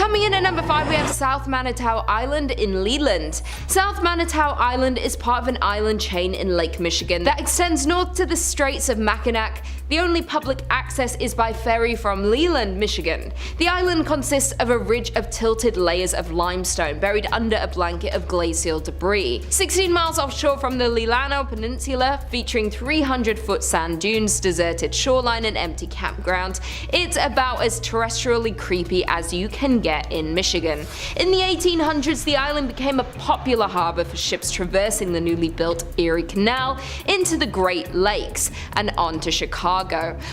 Coming in at number 5, we have South Manitou Island in Leland. South Manitou Island is part of an island chain in Lake Michigan that extends north to the Straits of Mackinac. The only public access is by ferry from Leland, Michigan. The island consists of a ridge of tilted layers of limestone buried under a blanket of glacial debris. 16 miles offshore from the Lilano Peninsula, featuring 300-foot sand dunes, deserted shoreline and empty campground, it's about as terrestrially creepy as you can get in Michigan. In the 1800s, the island became a popular harbor for ships traversing the newly built Erie Canal into the Great Lakes and on to Chicago.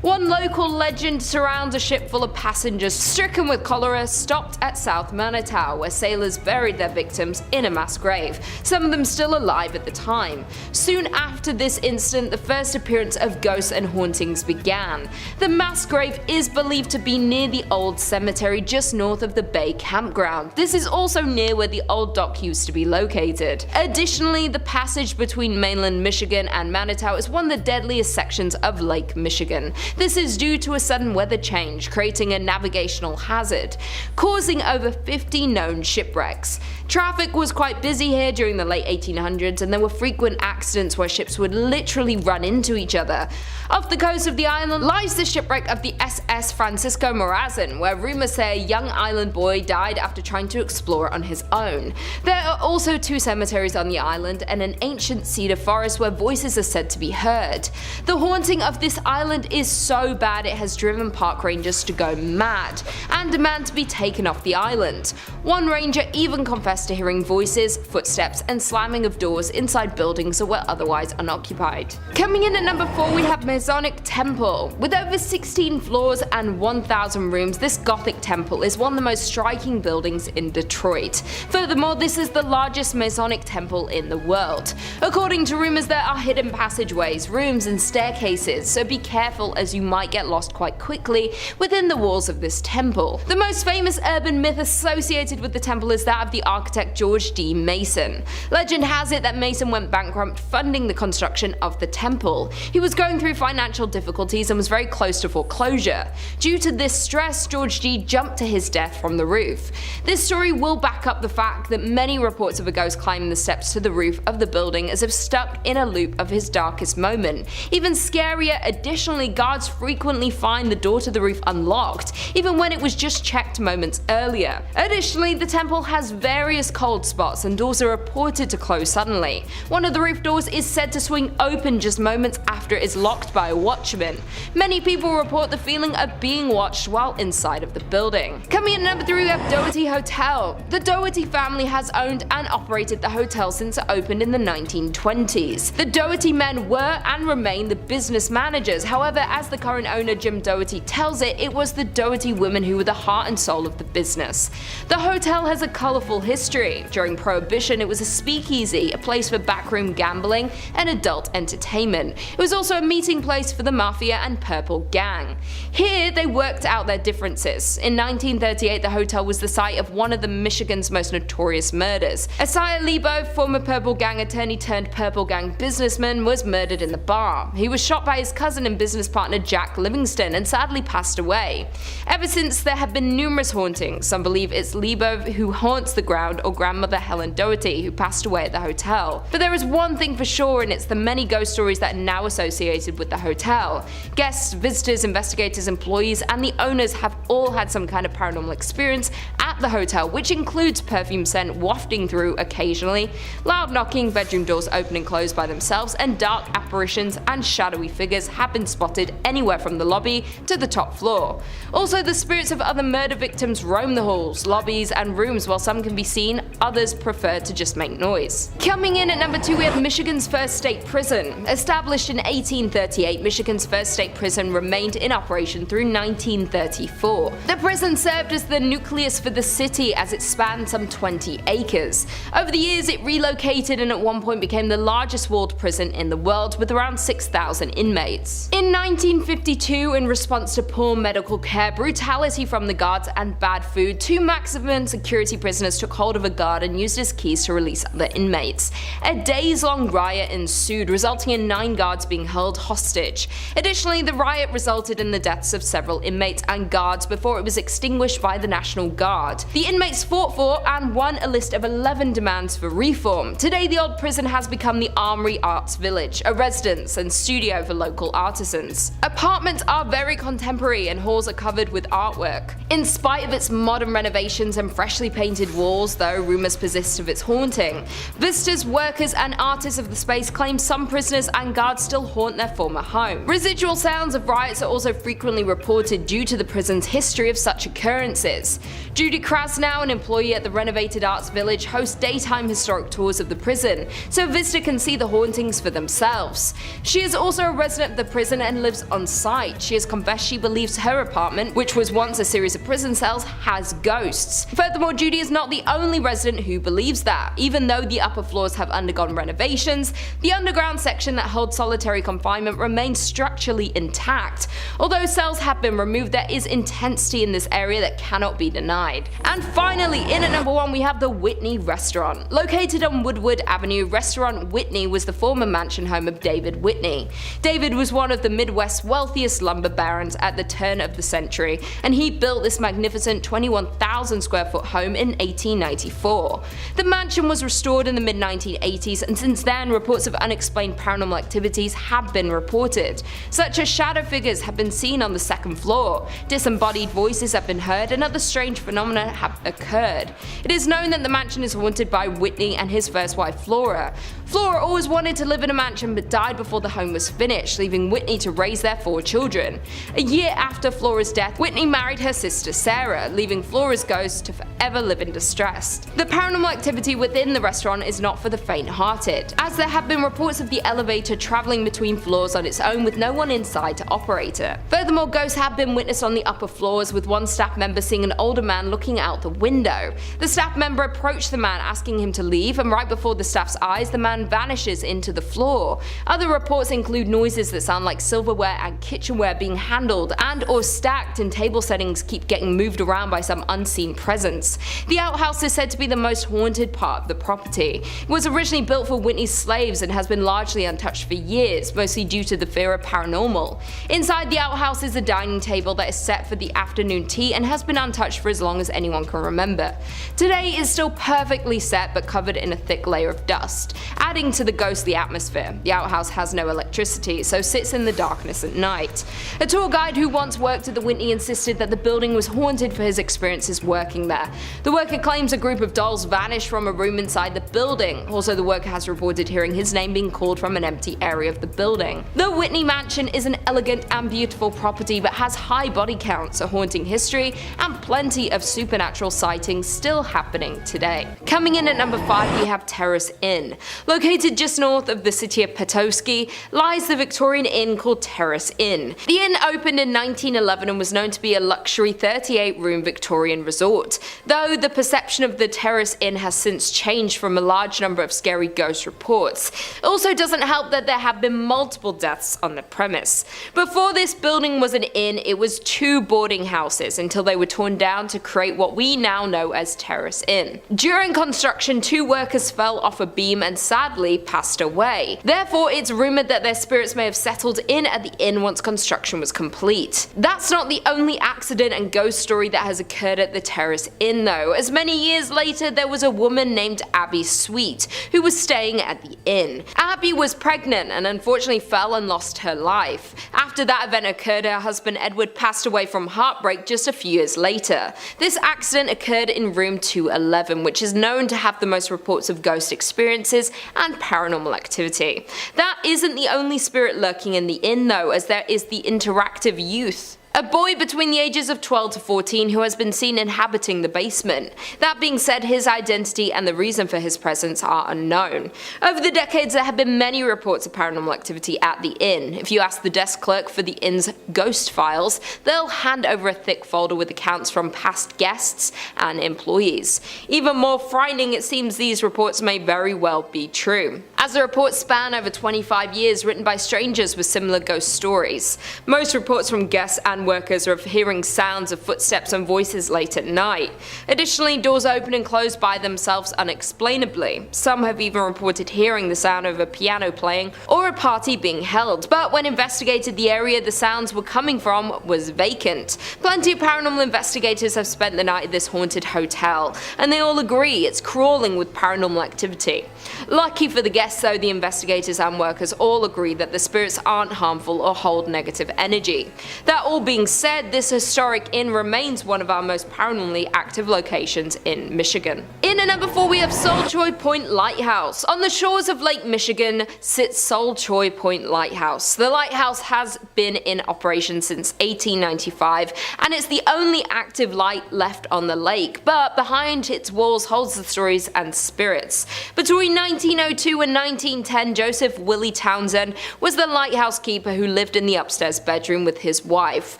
One local legend surrounds a ship full of passengers stricken with cholera stopped at South Manitou, where sailors buried their victims in a mass grave, some of them still alive at the time. Soon after this incident, the first appearance of ghosts and hauntings began. The mass grave is believed to be near the old cemetery just north of the Bay campground. This is also near where the old dock used to be located. Additionally, the passage between mainland Michigan and Manitou is one of the deadliest sections of Lake Michigan. This is due to a sudden weather change, creating a navigational hazard, causing over 50 known shipwrecks. Traffic was quite busy here during the late 1800s, and there were frequent accidents where ships would literally run into each other. Off the coast of the island lies the shipwreck of the SS Francisco Morazan, where rumors say a young island boy died after trying to explore on his own. There are also 2 cemeteries on the island and an ancient cedar forest where voices are said to be heard. The haunting of this island is so bad it has driven park rangers to go mad and demand to be taken off the island. One ranger even confessed to hearing voices, footsteps and slamming of doors inside buildings that were otherwise unoccupied. Coming in at number 4, we have Masonic Temple. With over 16 floors and 1,000 rooms, this Gothic temple is one of the most striking buildings in Detroit. Furthermore, this is the largest Masonic temple in the world. According to rumors, there are hidden passageways, rooms and staircases, so be careful as you might get lost quite quickly within the walls of this temple. The most famous urban myth associated with the temple is that of the architect George D. Mason. Legend has it that Mason went bankrupt funding the construction of the temple. He was going through financial difficulties and was very close to foreclosure. Due to this stress, George D. jumped to his death from the roof. This story will back up the fact that many reports of a ghost climbing the steps to the roof of the building as if stuck in a loop of his darkest moment. Even scarier, additionally, guards frequently find the door to the roof unlocked, even when it was just checked moments earlier. Additionally, the temple has various cold spots and doors are reported to close suddenly. One of the roof doors is said to swing open just moments after it is locked by a watchman. Many people report the feeling of being watched while inside of the building. Coming in at number 3, we have Doherty Hotel. The Doherty family has owned and operated the hotel since it opened in the 1920s. The Doherty men were and remain the business managers. However, as the current owner Jim Doherty tells it, it was the Doherty women who were the heart and soul of the business. The hotel has a colorful history. During Prohibition, it was a speakeasy, a place for backroom gambling and adult entertainment. It was also a meeting place for the Mafia and Purple Gang. Here, they worked out their differences. In 1938, the hotel was the site of one of the Michigan's most notorious murders. Isaiah Lebo, former Purple Gang attorney turned Purple Gang businessman, was murdered in the bar. He was shot by his cousin and business partner Jack Livingston and sadly passed away. Ever since, there have been numerous hauntings. Some believe it's Lebo who haunts the ground or grandmother Helen Doherty who passed away at the hotel. But there is one thing for sure, and it's the many ghost stories that are now associated with the hotel. Guests, visitors, investigators, employees and the owners have all had some kind of paranormal experience at the hotel, which includes perfume scent wafting through occasionally, loud knocking, bedroom doors open and close by themselves, and dark apparitions and shadowy figures have been spotted anywhere from the lobby to the top floor. Also, the spirits of other murder victims roam the halls, lobbies and rooms. While some can be seen, others prefer to just make noise. Coming in at number 2, we have Michigan's first state prison. Established in 1838, Michigan's first state prison remained in operation through 1934. The prison served as the nucleus for the city as it spanned some 20 acres. Over the years, it relocated and at one point became the largest walled prison in the world with around 6,000 inmates. In 1952, in response to poor medical care, brutality from the guards and bad food, 2 maximum security prisoners took hold of a guard and used his keys to release other inmates. A days-long riot ensued, resulting in 9 guards being held hostage. Additionally, the riot resulted in the deaths of several inmates and guards before it was extinguished by the National Guard. yard. The inmates fought for and won a list of 11 demands for reform. Today the old prison has become the Armory Arts Village, a residence and studio for local artisans. Apartments are very contemporary and halls are covered with artwork. In spite of its modern renovations and freshly painted walls, though, rumours persist of its haunting. Visitors, workers and artists of the space claim some prisoners and guards still haunt their former home. Residual sounds of riots are also frequently reported due to the prison's history of such occurrences. Judy Krasnow, an employee at the renovated Arts Village, hosts daytime historic tours of the prison, so a visitor can see the hauntings for themselves. She is also a resident of the prison and lives on site. She has confessed she believes her apartment, which was once a series of prison cells, has ghosts. Furthermore, Judy is not the only resident who believes that. Even though the upper floors have undergone renovations, the underground section that holds solitary confinement remains structurally intact. Although cells have been removed, there is intensity in this area that cannot be denied. And finally, in at number 1 we have the Whitney restaurant. Located on Woodward Avenue, Restaurant Whitney was the former mansion home of David Whitney. David was one of the Midwest's wealthiest lumber barons at the turn of the century, and he built this magnificent 21,000 square foot home in 1894. The mansion was restored in the mid-1980s, and since then reports of unexplained paranormal activities have been reported, such as shadow figures have been seen on the second floor, disembodied voices have been heard, and other strange phenomena have occurred. It is known that the mansion is haunted by Whitney and his first wife Flora. Flora always wanted to live in a mansion but died before the home was finished, leaving Whitney to raise their 4 children. A year after Flora's death, Whitney married her sister Sarah, leaving Flora's ghost to forever live in distress. The paranormal activity within the restaurant is not for the faint-hearted, as there have been reports of the elevator travelling between floors on its own with no one inside to operate it. Furthermore, ghosts have been witnessed on the upper floors, with one staff member seeing an older man looking out the window. The staff member approached the man asking him to leave, and right before the staff's eyes the man vanishes into the floor. Other reports include noises that sound like silverware and kitchenware being handled and or stacked in table settings keep getting moved around by some unseen presence. The outhouse is said to be the most haunted part of the property. It was originally built for Whitney's slaves and has been largely untouched for years, mostly due to the fear of paranormal. Inside the outhouse is a dining table that is set for the afternoon tea and has been untouched for as long as anyone can remember. Today it is still perfectly set but covered in a thick layer of dust, adding to the ghostly atmosphere. The outhouse has no electricity, so sits in the darkness at night. A tour guide who once worked at the Whitney insisted that the building was haunted for his experiences working there. The worker claims a group of dolls vanished from a room inside the building. Also, the worker has reported hearing his name being called from an empty area of the building. The Whitney Mansion is an elegant and beautiful property but has high body counts, a haunting history, and plenty of supernatural sightings still happening today. Coming in at number 5 we have Terrace Inn. Located just north of the city of Petoskey lies the Victorian inn called Terrace Inn. The inn opened in 1911 and was known to be a luxury 38-room Victorian resort, though the perception of the Terrace Inn has since changed from a large number of scary ghost reports. It also doesn't help that there have been multiple deaths on the premise. Before this building was an inn, it was 2 boarding houses until they were torn down to create what we now know as Terrace Inn. During construction, 2 workers fell off a beam and sadly passed away. Therefore, it's rumoured that their spirits may have settled in at the inn once construction was complete. That's not the only accident and ghost story that has occurred at the Terrace Inn though, as many years later there was a woman named Abby Sweet who was staying at the inn. Abby was pregnant and unfortunately fell and lost her life. After that event occurred, her husband Edward passed away from heartbreak just a few years later. This accident occurred in room 211, which is known to have the most reports of ghost experiences and paranormal activity. That isn't the only spirit lurking in the inn though, as there is the interactive youth, a boy between the ages of 12 to 14 who has been seen inhabiting the basement. That being said, his identity and the reason for his presence are unknown. Over the decades there have been many reports of paranormal activity at the inn. If you ask the desk clerk for the inn's ghost files, they'll hand over a thick folder with accounts from past guests and employees. Even more frightening, it seems these reports may very well be true, as the reports span over 25 years written by strangers with similar ghost stories. Most reports from guests and and workers are hearing sounds of footsteps and voices late at night. Additionally, doors open and close by themselves unexplainably. Some have even reported hearing the sound of a piano playing or a party being held, but when investigated, the area the sounds were coming from was vacant. Plenty of paranormal investigators have spent the night at this haunted hotel, and they all agree it's crawling with paranormal activity. Lucky for the guests though, the investigators and workers all agree that the spirits aren't harmful or hold negative energy. That all being said, this historic inn remains one of our most paranormally active locations in Michigan. In at number 4 we have Solchoy Point Lighthouse. On the shores of Lake Michigan sits Solchoy Point Lighthouse. The lighthouse has been in operation since 1895 and it's the only active light left on the lake, but behind its walls holds the stories and spirits. Between 1902 and 1910, Joseph Willie Townsend was the lighthouse keeper who lived in the upstairs bedroom with his wife.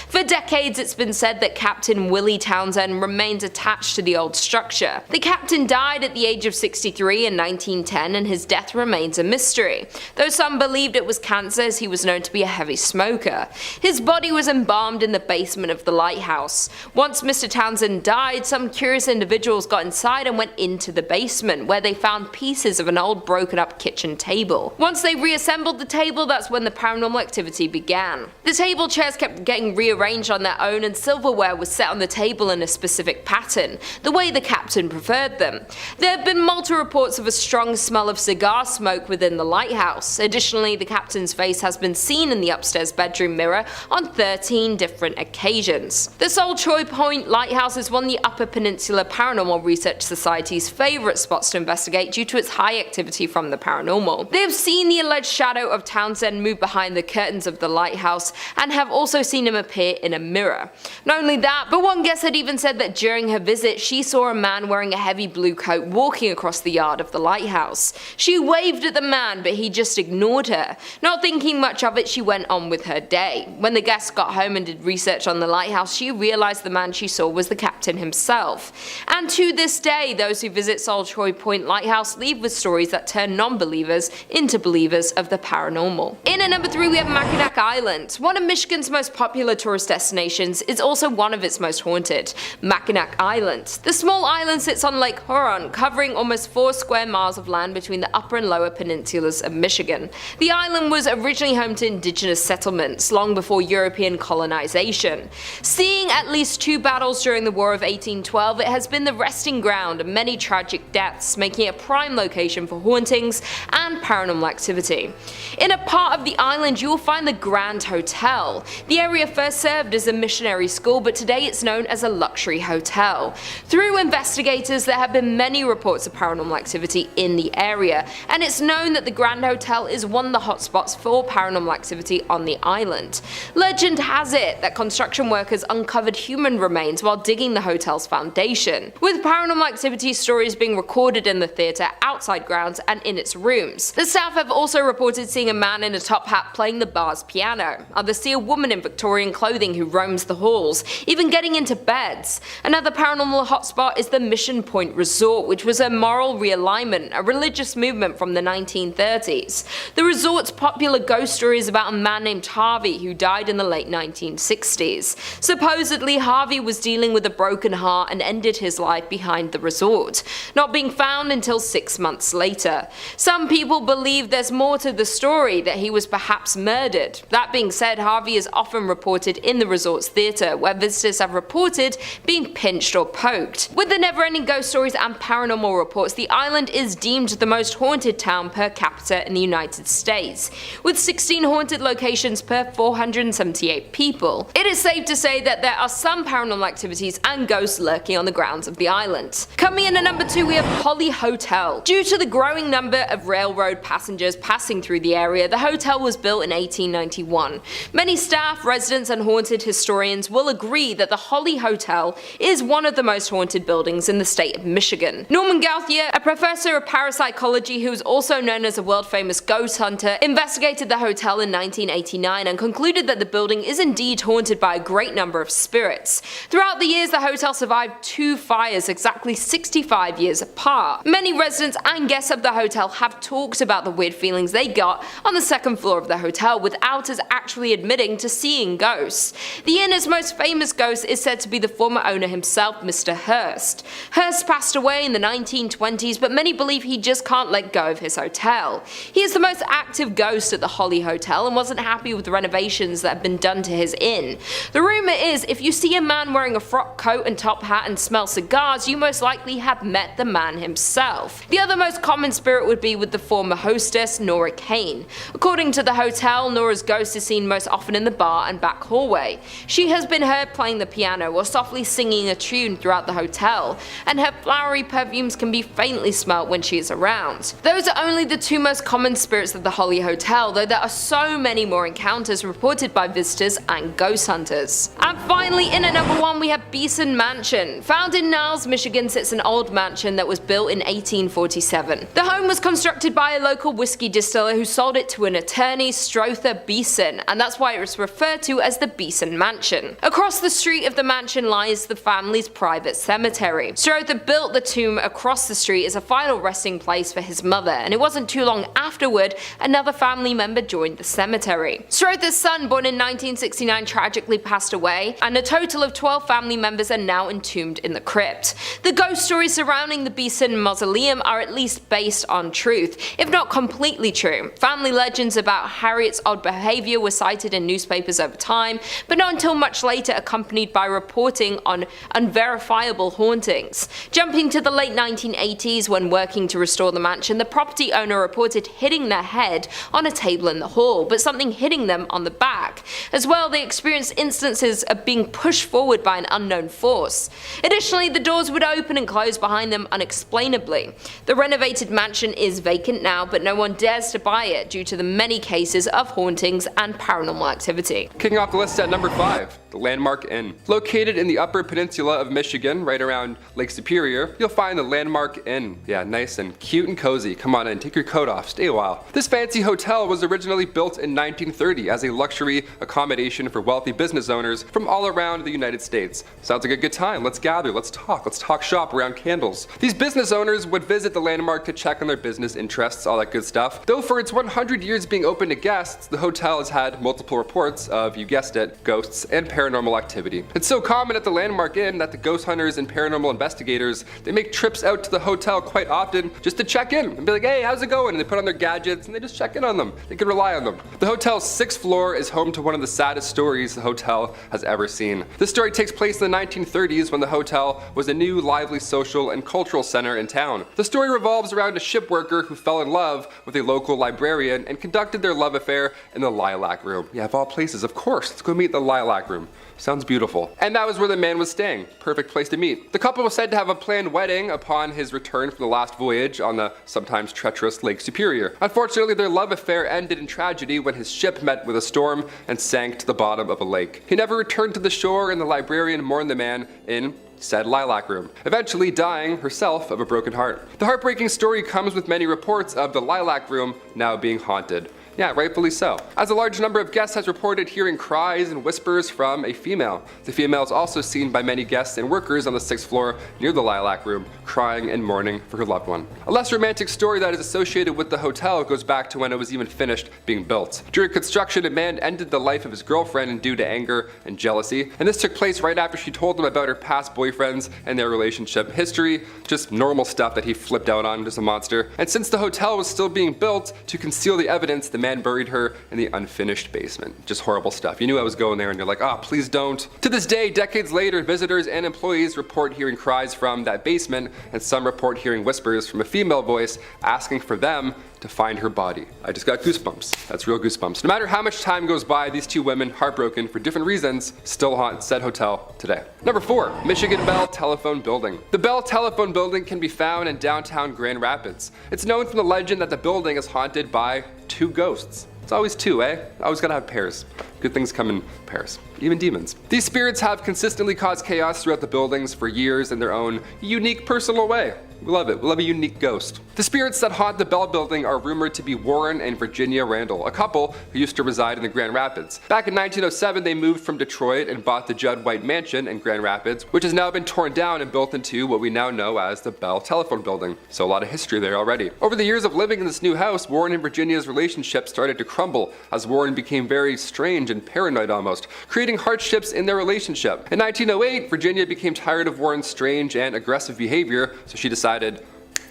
For decades it's been said that Captain Willie Townsend remains attached to the old structure. The captain died at the age of 63 in 1910 and his death remains a mystery, though some believed it was cancer as he was known to be a heavy smoker. His body was embalmed in the basement of the lighthouse. Once Mr. Townsend died, some curious individuals got inside and went into the basement, where they found pieces of an old broken up kitchen table. Once they reassembled the table, that's when the paranormal activity began. The table chairs kept getting rearranged on their own and silverware was set on the table in a specific pattern, the way the captain preferred them. There have been multiple reports of a strong smell of cigar smoke within the lighthouse. Additionally, the captain's face has been seen in the upstairs bedroom mirror on 13 different occasions. The Solchoy Point Lighthouse is one of the Upper Peninsula Paranormal Research Society's favourite spots to investigate due to its high activity from the paranormal. They have seen the alleged shadow of Townsend move behind the curtains of the lighthouse and have also seen him appear in a mirror. Not only that, but one guest had even said that during her visit she saw a man wearing a heavy blue coat walking across the yard of the lighthouse. She waved at the man, but he just ignored her. Not thinking much of it, she went on with her day. When the guests got home and did research on the lighthouse, she realized the man she saw was the captain himself. And to this day, those who visit Solchoy Point Lighthouse leave with stories that turn non-believers into believers of the paranormal. In at number 3 we have Mackinac Island. One of Michigan's most popular tourist destinations is also one of its most haunted, Mackinac Island. The small island sits on Lake Huron, covering almost 4 square miles of land between the upper and lower peninsulas of Michigan. The island was originally home to indigenous settlements long before European colonization. Seeing at least 2 battles during the War of 1812, it has been the resting ground of many tragic deaths, making it a prime location for hauntings and paranormal activity. In a part of the island you will find the Grand Hotel. The area first served as a missionary school, but today it's known as a luxury hotel. Through investigators, there have been many reports of paranormal activity in the area, and it's known that the Grand Hotel is one of the hotspots for paranormal activity on the island. Legend has it that construction workers uncovered human remains while digging the hotel's foundation, with paranormal activity stories being recorded in the theatre, outside grounds, and in its rooms. The staff have also reported seeing a man in a top hat playing the bar's piano. Others see a woman in Victorian clothing who roams the halls, even getting into beds. Another paranormal hotspot is the Mission Point Resort, which was a moral realignment, a religious movement from the 1930s. The resort's popular ghost story is about a man named Harvey who died in the late 1960s. Supposedly, Harvey was dealing with a broken heart and ended his life behind the resort, not being found until 6 months later. Some people believe there's more to the story, that he was perhaps murdered. That being said, Harvey is often reported in the resort's theatre, where visitors have reported being pinched or poked. With the never-ending ghost stories and paranormal reports, the island is deemed the most haunted town per capita in the United States, with 16 haunted locations per 478 people. It is safe to say that there are some paranormal activities and ghosts lurking on the grounds of the island. Coming in at number 2 we have Holly Hotel. Due to the growing number of railroad passengers passing through the area, the hotel was built in 1891. Many staff, residents, and haunted historians will agree that the Holly Hotel is one of the most haunted buildings in the state of Michigan. Norman Gauthier, a professor of parapsychology who is also known as a world-famous ghost hunter, investigated the hotel in 1989 and concluded that the building is indeed haunted by a great number of spirits. Throughout the years, the hotel survived 2 fires exactly 65 years apart. Many residents and guests of the hotel have talked about the weird feelings they got on the second floor of the hotel without us actually admitting to seeing ghosts. ghosts. The inn's most famous ghost is said to be the former owner himself, Mr. Hurst. Hurst passed away in the 1920s, but many believe he just can't let go of his hotel. He is the most active ghost at the Holly Hotel and wasn't happy with the renovations that have been done to his inn. The rumor is if you see a man wearing a frock coat and top hat and smell cigars, you most likely have met the man himself. The other most common spirit would be with the former hostess, Nora Kane. According to the hotel, Nora's ghost is seen most often in the bar and back hallway. She has been heard playing the piano or softly singing a tune throughout the hotel, and her flowery perfumes can be faintly smelt when she is around. Those are only the two most common spirits of the Holly Hotel, though there are so many more encounters reported by visitors and ghost hunters. And finally, in at number 1 we have Beeson Mansion. Found in Niles, Michigan sits an old mansion that was built in 1847. The home was constructed by a local whiskey distiller who sold it to an attorney, Strother Beeson, and that's why it was referred to as the Beeson Mansion. Across the street of the mansion lies the family's private cemetery. Strother built the tomb across the street as a final resting place for his mother, and it wasn't too long afterward another family member joined the cemetery. Strother's son, born in 1969, tragically passed away, and a total of 12 family members are now entombed in the crypt. The ghost stories surrounding the Beeson mausoleum are at least based on truth, if not completely true. Family legends about Harriet's odd behavior were cited in newspapers over time, but not until much later, accompanied by reporting on unverifiable hauntings. Jumping to the late 1980s, when working to restore the mansion, the property owner reported hitting their head on a table in the hall, but something hitting them on the back. As well, they experienced instances of being pushed forward by an unknown force. Additionally, the doors would open and close behind them unexplainably. The renovated mansion is vacant now, but no one dares to buy it due to the many cases of hauntings and paranormal activity. Kicking off the list at number 5, the Landmark Inn. Located in the Upper Peninsula of Michigan, right around Lake Superior, you'll find the Landmark Inn. Yeah, nice and cute and cozy. Come on in, take your coat off, stay a while. This fancy hotel was originally built in 1930 as a luxury accommodation for wealthy business owners from all around the United States. Sounds like a good time. Let's gather, let's talk shop around candles. These business owners would visit the Landmark to check on their business interests, all that good stuff. Though for its 100 years being open to guests, the hotel has had multiple reports of, you guessed it, ghosts and paranormal activity. It's so common at the Landmark Inn that the ghost hunters and paranormal investigators, they make trips out to the hotel quite often just to check in and be like, hey, how's it going? And they put on their gadgets and they just check in on them. They can rely on them. The hotel's 6th floor is home to one of the saddest stories the hotel has ever seen. This story takes place in the 1930s when the hotel was a new, lively social and cultural center in town. The story revolves around a ship worker who fell in love with a local librarian and conducted their love affair in the Lilac Room. Yeah, of all places, of course, let's go meet the Lilac Room. Sounds beautiful. And that was where the man was staying. Perfect place to meet. The couple was said to have a planned wedding upon his return from the last voyage on the sometimes treacherous Lake Superior. Unfortunately, their love affair ended in tragedy when his ship met with a storm and sank to the bottom of a lake. He never returned to the shore, and the librarian mourned the man in said Lilac Room, eventually dying herself of a broken heart. The heartbreaking story comes with many reports of the Lilac Room now being haunted. Yeah, rightfully so, as a large number of guests has reported hearing cries and whispers from a female. The female is also seen by many guests and workers on the 6th floor near the Lilac Room, crying and mourning for her loved one. A less romantic story that is associated with the hotel goes back to when it was even finished being built. During construction, a man ended the life of his girlfriend due to anger and jealousy, and this took place right after she told him about her past boyfriends and their relationship history. Just normal stuff that he flipped out on, just a monster. And since the hotel was still being built, to conceal the evidence, the man buried her in the unfinished basement. Just horrible stuff. You knew I was going there and you're like, ah, please don't. To this day, decades later, visitors and employees report hearing cries from that basement, and some report hearing whispers from a female voice asking for them to find her body. I just got goosebumps. That's real goosebumps. No matter how much time goes by, these two women, heartbroken for different reasons, still haunt said hotel today. Number 4, Michigan Bell Telephone Building. The Bell Telephone Building can be found in downtown Grand Rapids. It's known from the legend that the building is haunted by 2 ghosts. It's always 2, eh? Always gotta have pairs. Good things come in pairs. Even demons. These spirits have consistently caused chaos throughout the buildings for years in their own unique personal way. We love it. We love a unique ghost. The spirits that haunt the Bell Building are rumored to be Warren and Virginia Randall, a couple who used to reside in the Grand Rapids. Back in 1907, they moved from Detroit and bought the Judd White Mansion in Grand Rapids, which has now been torn down and built into what we now know as the Bell Telephone Building. So a lot of history there already. Over the years of living in this new house, Warren and Virginia's relationship started to crumble as Warren became very strange and paranoid almost, creating hardships in their relationship. In 1908, Virginia became tired of Warren's strange and aggressive behavior, so she decided,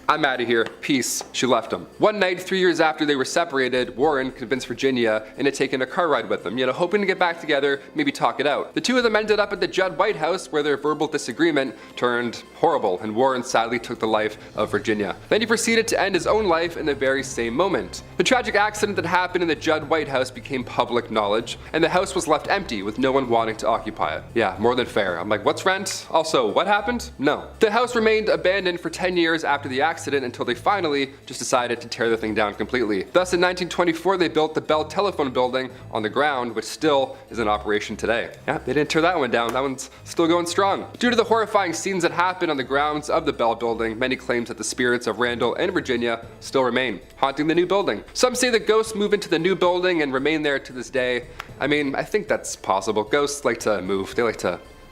I'm out of here, peace. She left him. One night, 3 years after they were separated, Warren convinced Virginia into taking a car ride with him, hoping to get back together, maybe talk it out. The two of them ended up at the Judd White House, where their verbal disagreement turned horrible, and Warren sadly took the life of Virginia. Then he proceeded to end his own life in the very same moment. The tragic accident that happened in the Judd White House became public knowledge, and the house was left empty with no one wanting to occupy it. Yeah, more than fair. I'm like, what's rent? Also, what happened? No. The house remained abandoned for 10 years after the accident until they finally just decided to tear the thing down completely. Thus, in 1924, they built the Bell Telephone Building on the ground, which still is in operation today. Yeah, they didn't tear that one down. That one's still going strong. Due to the horrifying scenes that happened on the grounds of the Bell Building, many claim that the spirits of Randall and Virginia still remain, haunting the new building. Some say that ghosts move into the new building and remain there to this day. I mean, I think that's possible. Ghosts like to move.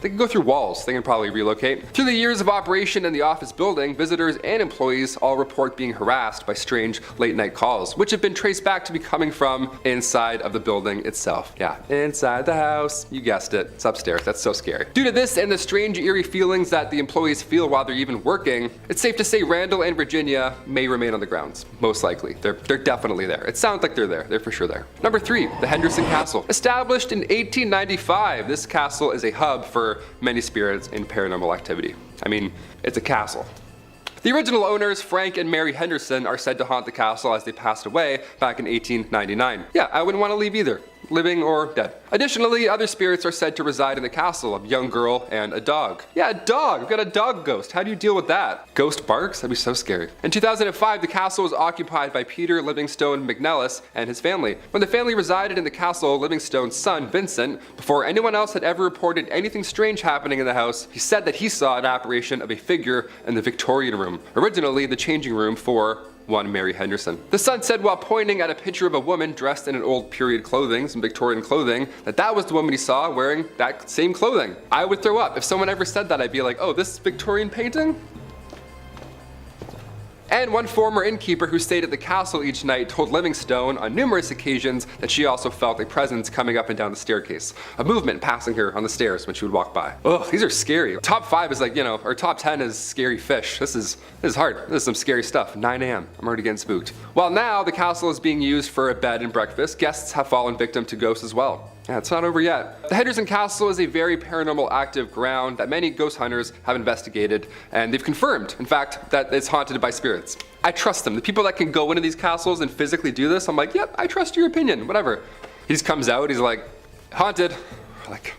They can go through walls. They can probably relocate. Through the years of operation in the office building, visitors and employees all report being harassed by strange late-night calls, which have been traced back to be coming from inside of the building itself. Yeah, inside the house. You guessed it. It's upstairs. That's so scary. Due to this and the strange, eerie feelings that the employees feel while they're even working, it's safe to say Randall and Virginia may remain on the grounds. Most likely. They're definitely there. It sounds like they're there. They're for sure there. Number 3, the Henderson Castle. Established in 1895, this castle is a hub for many spirits and paranormal activity. I mean, it's a castle. The original owners, Frank and Mary Henderson, are said to haunt the castle as they passed away back in 1899. Yeah, I wouldn't want to leave either, living or dead. Additionally, other spirits are said to reside in the castle, a young girl and a dog. Yeah, a dog! We've got a dog ghost. How do you deal with that? Ghost barks? That'd be so scary. In 2005, the castle was occupied by Peter Livingstone McNellis and his family. When the family resided in the castle, Livingstone's son, Vincent, before anyone else had ever reported anything strange happening in the house, he said that he saw an apparition of a figure in the Victorian room, originally the changing room for one Mary Henderson. The son said while pointing at a picture of a woman dressed in an old period clothing, some Victorian clothing, that was the woman he saw wearing that same clothing. I would throw up. If someone ever said that, I'd be like, oh, this Victorian painting? And one former innkeeper who stayed at the castle each night told Livingstone on numerous occasions that she also felt a presence coming up and down the staircase, a movement passing her on the stairs when she would walk by. Ugh, these are scary. Top 5 is like, or top 10 is scary fish. This is hard. This is some scary stuff. 9 a.m. I'm already getting spooked. While now the castle is being used for a bed and breakfast, guests have fallen victim to ghosts as well. Yeah, it's not over yet. The Henderson Castle is a very paranormal active ground that many ghost hunters have investigated, and they've confirmed, in fact, that it's haunted by spirits. I trust them. The people that can go into these castles and physically do this, I'm like, yep, I trust your opinion, whatever. He just comes out, he's like, haunted. We're like,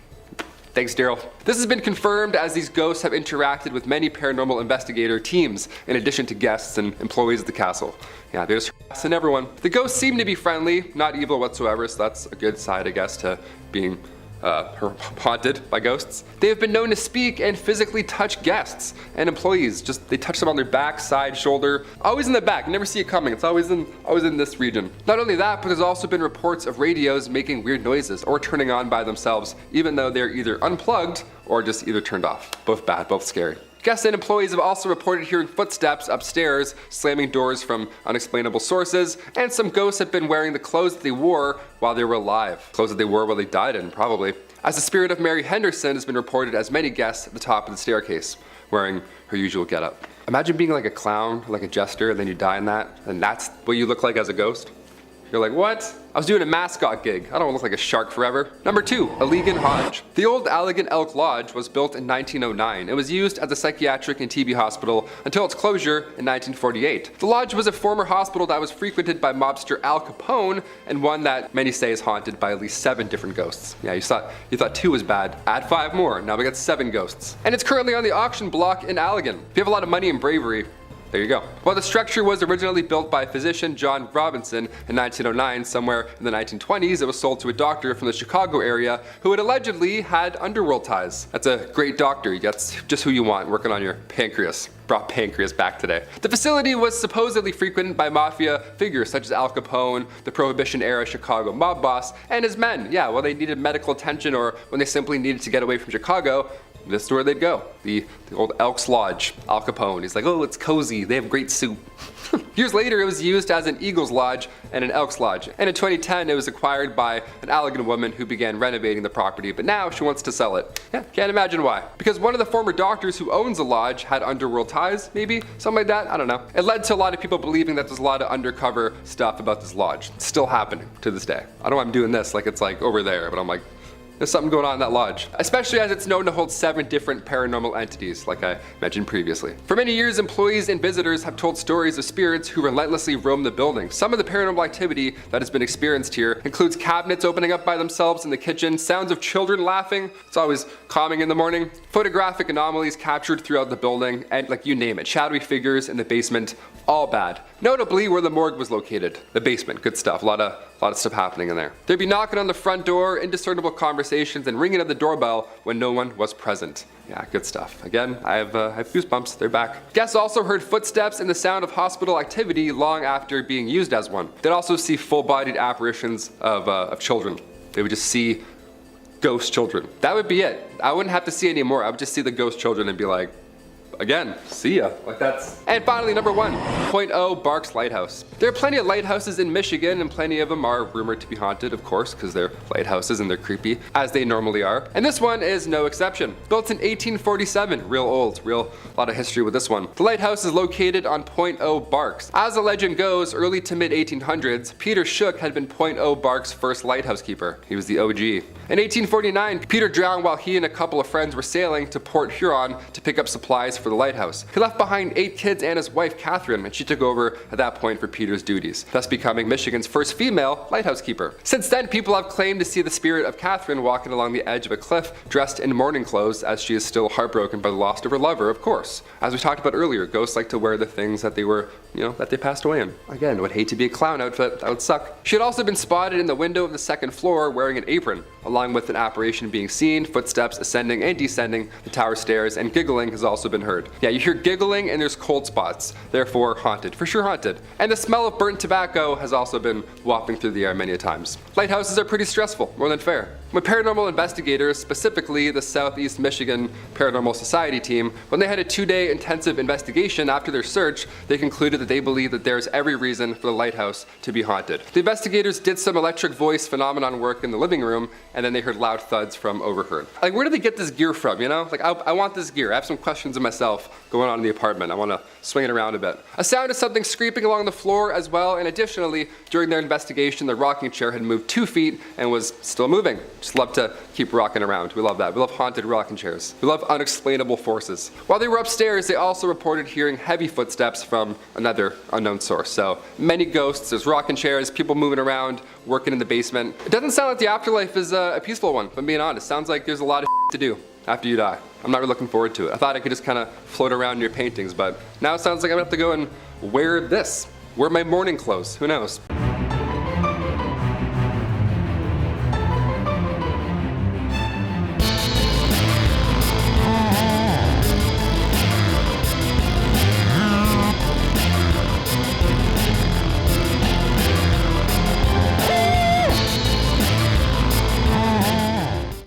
thanks, Daryl. This has been confirmed as these ghosts have interacted with many paranormal investigator teams, in addition to guests and employees of the castle. Yeah, they're just harassing everyone. The ghosts seem to be friendly, not evil whatsoever, so that's a good side, I guess, to being haunted by ghosts. They have been known to speak and physically touch guests and employees. They touch them on their back, side, shoulder, always in the back. You never see it coming. It's always in this region. Not only that, but there's also been reports of radios making weird noises or turning on by themselves, even though they're either unplugged or just either turned off. Both bad, both scary. Guests and employees have also reported hearing footsteps upstairs, slamming doors from unexplainable sources, and some ghosts have been wearing the clothes that they wore while they were alive. Clothes that they wore while they died in, probably. As the spirit of Mary Henderson has been reported as many guests at the top of the staircase, wearing her usual getup. Imagine being like a clown, like a jester, and then you die in that, and that's what you look like as a ghost. You're like, what? I was doing a mascot gig. I don't look like a shark forever. Number 2, Allegan Lodge. The old Allegan Lodge was built in 1909. It was used as a psychiatric and TB hospital until its closure in 1948. The lodge was a former hospital that was frequented by mobster Al Capone, and one that many say is haunted by at least 7 different ghosts. Yeah, you thought 2 was bad. Add 5 more. Now we got 7 ghosts. And it's currently on the auction block in Allegan. If you have a lot of money and bravery, there you go. While the structure was originally built by physician John Robinson in 1909, somewhere in the 1920s, it was sold to a doctor from the Chicago area who had allegedly had underworld ties. That's a great doctor. That's just who you want working on your pancreas. Brought pancreas back today. The facility was supposedly frequented by mafia figures such as Al Capone, the Prohibition-era Chicago mob boss, and his men. Yeah, well, they needed medical attention or when they simply needed to get away from Chicago, this is where they'd go. The old Elks Lodge, Al Capone. He's like, oh, it's cozy, they have great soup. Years later, it was used as an Eagles Lodge and an Elks Lodge. And in 2010, it was acquired by an Allegan woman who began renovating the property, but now she wants to sell it. Yeah, can't imagine why. Because one of the former doctors who owns the lodge had underworld ties, maybe? Something like that? I don't know. It led to a lot of people believing that there's a lot of undercover stuff about this lodge. It's still happening to this day. I don't know why I'm doing this like it's like over there, but I'm like, there's something going on in that lodge, especially as it's known to hold 7 different paranormal entities, like I mentioned previously. For many years, employees and visitors have told stories of spirits who relentlessly roam the building. Some of the paranormal activity that has been experienced here includes cabinets opening up by themselves in the kitchen, sounds of children laughing, it's always calming in the morning, photographic anomalies captured throughout the building, and like you name it, shadowy figures in the basement, all bad. Notably where the morgue was located, the basement, good stuff, a lot of stuff happening in there. They'd be knocking on the front door, indiscernible conversations, and ringing of the doorbell when no one was present. Yeah, good stuff. Again, I have goosebumps, they're back. Guests also heard footsteps and the sound of hospital activity long after being used as one. They'd also see full-bodied apparitions of children. They would just see ghost children. That would be it. I wouldn't have to see any more. I would just see the ghost children and be like, again, see ya. Like that's. And finally, number 1, Pointe Aux Barques Lighthouse. There are plenty of lighthouses in Michigan, and plenty of them are rumored to be haunted, of course, because they're lighthouses and they're creepy, as they normally are. And this one is no exception. Built in 1847, real old, a lot of history with this one. The lighthouse is located on Pointe Aux Barques. As the legend goes, early to mid 1800s, Peter Shook had been Pointe Aux Barques' first lighthouse keeper. He was the OG. In 1849, Peter drowned while he and a couple of friends were sailing to Port Huron to pick up supplies for the lighthouse. He left behind 8 kids and his wife Catherine, and she took over at that point for Peter's duties, thus becoming Michigan's first female lighthouse keeper. Since then, people have claimed to see the spirit of Catherine walking along the edge of a cliff dressed in mourning clothes, as she is still heartbroken by the loss of her lover, of course. As we talked about earlier, ghosts like to wear the things that they were, that they passed away in. Again, would hate to be a clown outfit, that would suck. She had also been spotted in the window of the 2nd floor wearing an apron, along with an apparition being seen, footsteps ascending and descending the tower stairs, and giggling has also been heard. Yeah, you hear giggling and there's cold spots, therefore haunted, for sure haunted. And the smell of burnt tobacco has also been wafting through the air many times. Lighthouses are pretty stressful, more than fair. When paranormal investigators, specifically the Southeast Michigan Paranormal Society team, when they had a 2-day intensive investigation after their search, they concluded that they believe that there is every reason for the lighthouse to be haunted. The investigators did some electric voice phenomenon work in the living room, and then they heard loud thuds from overheard. Like, where did they get this gear from, Like, I want this gear. I have some questions of myself going on in the apartment. I want to swing it around a bit. A sound of something scraping along the floor as well, and additionally, during their investigation, the rocking chair had moved 2 feet and was still moving. Just love to keep rocking around. We love that. We love haunted rocking chairs. We love unexplainable forces. While they were upstairs, they also reported hearing heavy footsteps from another unknown source. So many ghosts, there's rocking chairs, people moving around, working in the basement. It doesn't sound like the afterlife is a peaceful one, if I'm being honest. Sounds like there's a lot of to do after you die. I'm not really looking forward to it. I thought I could just kind of float around in your paintings, but now it sounds like I'm gonna have to go and wear this. Wear my mourning clothes. Who knows?